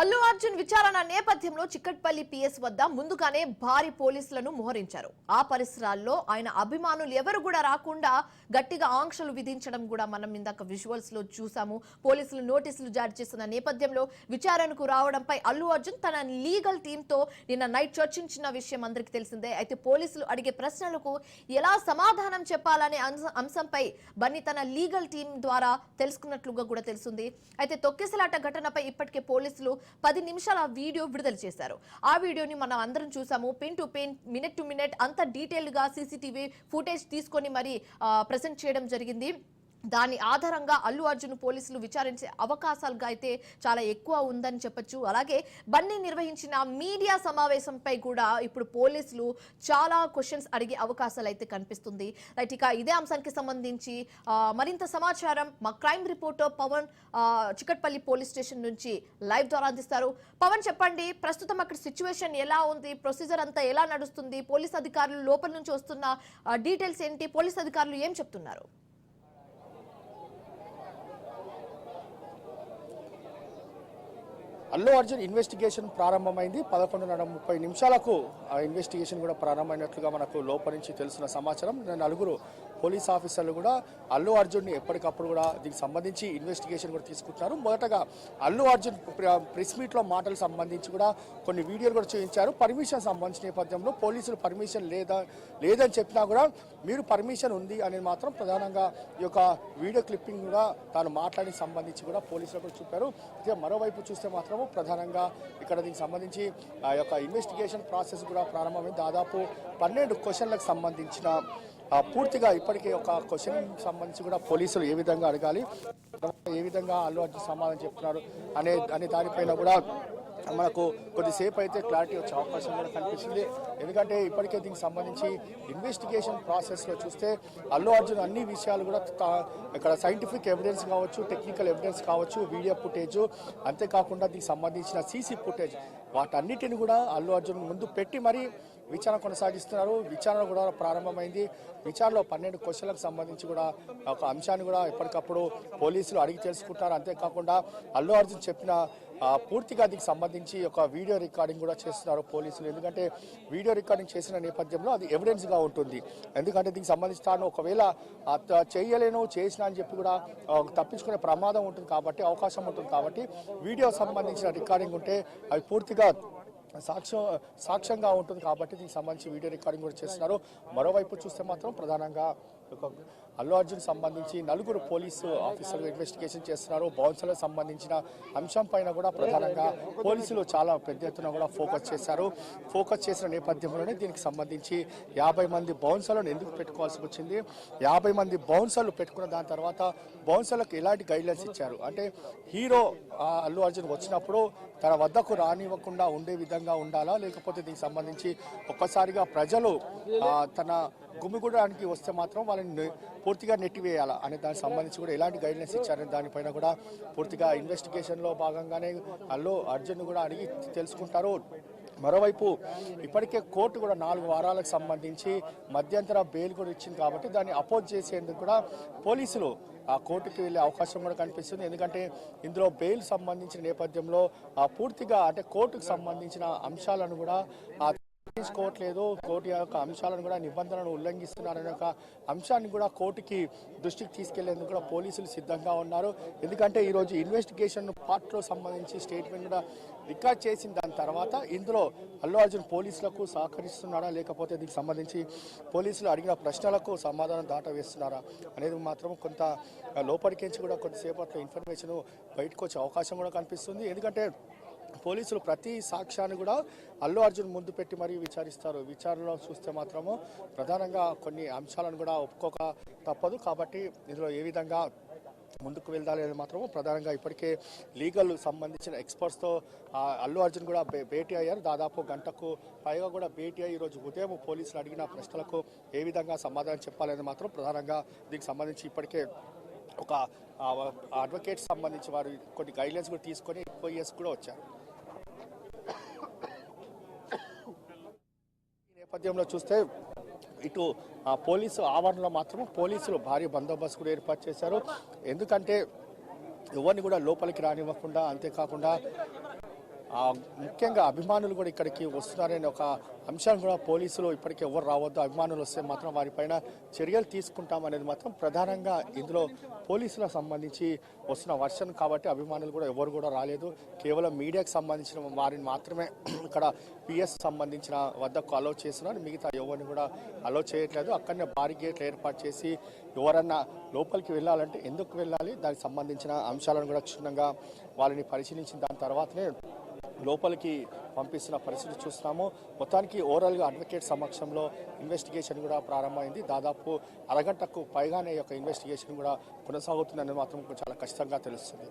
అల్లు అర్జున్ విచారణ నేపథ్యంలో చిక్కట్పల్లి పిఎస్ వద్ద ముందుగానే భారీ పోలీసులను మోహరించారు. ఆ పరిసరాల్లో ఆయన అభిమానులు ఎవరు కూడా రాకుండా గట్టిగా ఆంక్షలు విధించడం కూడా మనం ఇందాక విజువల్స్ లో చూసాము. పోలీసులు నోటీసులు జారీ చేసిన నేపథ్యంలో విచారణకు రావడంపై అల్లు అర్జున్ తన లీగల్ టీమ్ తో నిన్న నైట్ చర్చించిన విషయం అందరికీ తెలిసిందే. అయితే పోలీసులు అడిగే ప్రశ్నలకు ఎలా సమాధానం చెప్పాలనే అంశంపై బన్నీ తన లీగల్ టీం ద్వారా తెలుసుకున్నట్లుగా కూడా తెలుస్తుంది. అయితే తొక్కిసలాట ఘటనపై ఇప్పటికే పోలీసులు 10 నిమిషాల వీడియో విడుదల చేశారు. ఆ వీడియోని మనం అందరం చూసాము. Pin to pin, minute to minute అంత డీటెయిల్ గా సీసీటీవీ ఫుటేజ్ తీసుకొని మరి ప్రెజెంట్ చేయడం జరిగింది. దాని ఆధారంగా అల్లు అర్జున్ పోలీసులు విచారించే అవకాశాలుగా అయితే చాలా ఎక్కువ ఉందని చెప్పొచ్చు. అలాగే బన్నీ నిర్వహించిన మీడియా సమావేశంపై కూడా ఇప్పుడు పోలీసులు చాలా క్వశ్చన్స్ అడిగే అవకాశాలు అయితే కనిపిస్తుంది. రైట్, ఇక ఇదే అంశానికి సంబంధించి మరింత సమాచారం మా crime reporter Pavan Chikkadpally police station నుంచి లైవ్ ద్వారా అందిస్తారు. పవన్, చెప్పండి, ప్రస్తుతం అక్కడ సిచ్యువేషన్ ఎలా ఉంది, ప్రొసీజర్ అంతా ఎలా నడుస్తుంది, పోలీస్ అధికారులు లోపల నుంచి వస్తున్న డీటెయిల్స్ ఏంటి, పోలీస్ అధికారులు ఏం చెప్తున్నారు? అల్లు అర్జున్ ఇన్వెస్టిగేషన్ ప్రారంభమైంది. 11:30 ఆ ఇన్వెస్టిగేషన్ కూడా ప్రారంభమైనట్లుగా మనకు లోపల నుంచి తెలిసిన సమాచారం. నలుగురు పోలీస్ ఆఫీసర్లు కూడా అల్లు అర్జున్ని ఎప్పటికప్పుడు కూడా దీనికి సంబంధించి ఇన్వెస్టిగేషన్ కూడా తీసుకుంటున్నారు. మొదటగా అల్లు అర్జున్ ప్రెస్ మీట్లో మాటలకు సంబంధించి కూడా కొన్ని వీడియోలు కూడా చూపించారు. పర్మిషన్ సంబంధించిన నేపథ్యంలో పోలీసులు పర్మిషన్ లేదని చెప్పినా కూడా మీరు పర్మిషన్ ఉంది అనేది మాత్రం ప్రధానంగా ఈ యొక్క వీడియో క్లిప్పింగ్ కూడా తాను మాట్లాడి సంబంధించి కూడా పోలీసులు కూడా చూపారు. ఇక మరోవైపు చూస్తే మాత్రం ప్రధానంగా ఇక్కడ దీనికి సంబంధించి ఆ యొక్క ఇన్వెస్టిగేషన్ ప్రాసెస్ కూడా ప్రారంభమైంది. దాదాపు 12 క్వశ్చన్లకు సంబంధించిన పూర్తిగా ఇప్పటికే ఒక క్వశ్చన్ సంబంధించి కూడా పోలీసులు ఏ విధంగా అడగాలి, ఏ విధంగా అల్లు అర్జున్ సమాధానం చెప్తున్నారు అనే దానిపైన కూడా మనకు కొద్దిసేపు అయితే క్లారిటీ వచ్చే అవకాశం కూడా కనిపిస్తుంది. ఎందుకంటే ఇప్పటికే దీనికి సంబంధించి ఇన్వెస్టిగేషన్ ప్రాసెస్లో చూస్తే అల్లు అర్జున్ అన్ని విషయాలు కూడా ఇక్కడ సైంటిఫిక్ ఎవిడెన్స్ కావచ్చు, టెక్నికల్ ఎవిడెన్స్ కావచ్చు, వీడియో ఫుటేజ్, అంతేకాకుండా దీనికి సంబంధించిన సీసీ ఫుటేజ్, వాటన్నిటిని కూడా అల్లు అర్జున్ ముందు పెట్టి మరి విచారణ కొనసాగిస్తున్నారు. విచారణ కూడా ప్రారంభమైంది. విచారణలో 12 క్వశ్చన్లకు సంబంధించి కూడా ఒక అంశాన్ని కూడా ఎప్పటికప్పుడు పోలీసులు అడిగి తెలుసుకుంటారు. అంతేకాకుండా అల్లు అర్జున్ చెప్పిన పూర్తిగా దీనికి సంబంధించి ఒక వీడియో రికార్డింగ్ కూడా చేస్తున్నారు పోలీసులు. ఎందుకంటే వీడియో రికార్డింగ్ చేసిన నేపథ్యంలో అది ఎవిడెన్స్గా ఉంటుంది. ఎందుకంటే దీనికి సంబంధించి తాను ఒకవేళ చేయలేను చేసిన అని చెప్పి కూడా తప్పించుకునే ప్రమాదం ఉంటుంది కాబట్టి, అవకాశం ఉంటుంది కాబట్టి వీడియో సంబంధించిన రికార్డింగ్ ఉంటే అవి పూర్తిగా సాక్ష్యంగా ఉంటుంది కాబట్టి దీనికి సంబంధించి వీడియో రికార్డింగ్ కూడా చేస్తున్నారు. మరోవైపు చూస్తే మాత్రం ప్రధానంగా అల్లు అర్జున్ సంబంధించి 4 పోలీసు ఆఫీసర్లు ఇన్వెస్టిగేషన్ చేస్తున్నారు. బౌన్సర్లకు సంబంధించిన అంశం పైన కూడా ప్రధానంగా పోలీసులు చాలా పెద్ద ఎత్తున కూడా ఫోకస్ చేసిన నేపథ్యంలోనే దీనికి సంబంధించి 50 మంది బౌన్సర్లను ఎందుకు పెట్టుకోవాల్సి వచ్చింది, 50 మంది బౌన్సర్లు పెట్టుకున్న దాని తర్వాత బౌన్సర్లకు ఎలాంటి గైడ్లైన్స్ ఇచ్చారు అంటే హీరో అల్లు అర్జున్ వచ్చినప్పుడు తన వద్దకు రానివ్వకుండా ఉండే విధంగా ఉండాలా, లేకపోతే దీనికి సంబంధించి ఒక్కసారిగా ప్రజలు తన గుమిగూడడానికి వస్తే మాత్రం వాళ్ళని పూర్తిగా నెట్టివేయాలా అనే దానికి సంబంధించి కూడా ఎలాంటి గైడ్లైన్స్ ఇచ్చారనే దానిపైన కూడా పూర్తిగా ఇన్వెస్టిగేషన్లో భాగంగానే అల్లు అర్జున్ కూడా అడిగి తెలుసుకుంటారు. మరోవైపు ఇప్పటికే కోర్టు కూడా 4 వారాలకు సంబంధించి మధ్యంతర బెయిల్ కూడా ఇచ్చింది కాబట్టి దాన్ని అపోజ్ చేసేందుకు కూడా పోలీసులు ఆ కోర్టుకి వెళ్ళే అవకాశం కూడా కనిపిస్తుంది. ఎందుకంటే ఇందులో బెయిల్ సంబంధించిన నేపథ్యంలో పూర్తిగా అంటే కోర్టుకు సంబంధించిన అంశాలను కూడా తీసుకోవట్లేదు, కోర్టు యొక్క అంశాలను కూడా నిబంధనలను ఉల్లంఘిస్తున్నారనే ఒక అంశాన్ని కూడా కోర్టుకి దృష్టికి తీసుకెళ్లేందుకు కూడా పోలీసులు సిద్ధంగా ఉన్నారు. ఎందుకంటే ఈరోజు ఇన్వెస్టిగేషన్ పార్ట్లో సంబంధించి స్టేట్మెంట్ కూడా రికార్డ్ చేసిన దాని తర్వాత ఇందులో అల్లు అర్జున్ పోలీసులకు సహకరిస్తున్నారా, లేకపోతే దీనికి సంబంధించి పోలీసులు అడిగిన ప్రశ్నలకు సమాధానం దాటవేస్తున్నారా అనేది మాత్రం కొంత లోపలికించి కూడా కొద్దిసేపట్లో ఇన్ఫర్మేషన్ బయటకు వచ్చే అవకాశం కూడా కనిపిస్తుంది. ఎందుకంటే పోలీసులు ప్రతి సాక్ష్యాన్ని కూడా అల్లు అర్జున్ ముందు పెట్టి మరీ విచారిస్తారు. విచారణలో చూస్తే మాత్రము ప్రధానంగా కొన్ని అంశాలను కూడా ఒప్పుకోక తప్పదు. కాబట్టి ఇందులో ఏ విధంగా ముందుకు వెళ్దాలి అనేది మాత్రము ప్రధానంగా ఇప్పటికే లీగల్ సంబంధించిన ఎక్స్పర్ట్స్తో అల్లు అర్జున్ కూడా భేటీ అయ్యారు. దాదాపు గంటకు పైగా కూడా భేటీ అయ్యి ఈరోజు ఉదయం పోలీసులు అడిగిన ప్రశ్నలకు ఏ విధంగా సమాధానం చెప్పాలనేది మాత్రం ప్రధానంగా దీనికి సంబంధించి ఇప్పటికే ఒక అడ్వకేట్ సంబంధించి వారు కొన్ని గైడ్లైన్స్ కూడా తీసుకొని FOIS కూడా వచ్చారు. ఈ నేపథ్యంలో చూస్తే ఇటు పోలీసు ఆవరణలో మాత్రం పోలీసులు భారీ బందోబస్తు కూడా ఏర్పాటు చేశారు. ఎందుకంటే ఎవరిని కూడా లోపలికి రానివ్వకుండా, అంతేకాకుండా ముఖ్యంగా అభిమానులు కూడా ఇక్కడికి వస్తున్నారనే ఒక అంశాన్ని కూడా పోలీసులు ఇప్పటికీ ఎవరు రావద్దు, అభిమానులు వస్తే మాత్రం వారిపైన చర్యలు తీసుకుంటామనేది మాత్రం ప్రధానంగా ఇందులో పోలీసులకు సంబంధించి వస్తున్న వర్షన్ కాబట్టి అభిమానులు కూడా ఎవరు కూడా రాలేదు. కేవలం మీడియాకు సంబంధించిన వారిని మాత్రమే ఇక్కడ పిఎస్ సంబంధించిన వద్దకు అలౌ చేస్తున్నారు. మిగతా ఎవరిని కూడా అలౌ చేయట్లేదు. అక్కడనే భారీ గేట్లు ఏర్పాటు చేసి ఎవరన్నా లోపలికి వెళ్ళాలంటే ఎందుకు వెళ్ళాలి, దానికి సంబంధించిన అంశాలను కూడా క్షుణ్ణంగా వాళ్ళని పరిశీలించిన దాని తర్వాతనే లోపలికి పంపిస్తున్న పరిస్థితి చూస్తున్నాము. మొత్తానికి ఓవరాల్గా అడ్వకేట్ సమక్షంలో ఇన్వెస్టిగేషన్ కూడా ప్రారంభమైంది. దాదాపు అరగంటకు పైగానే ఈ యొక్క ఇన్వెస్టిగేషన్ కూడా కొనసాగుతుందని మాత్రం చాలా ఖచ్చితంగా తెలుస్తుంది.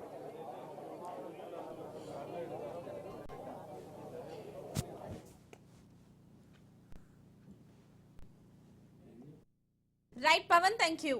Right Pavan, thank you.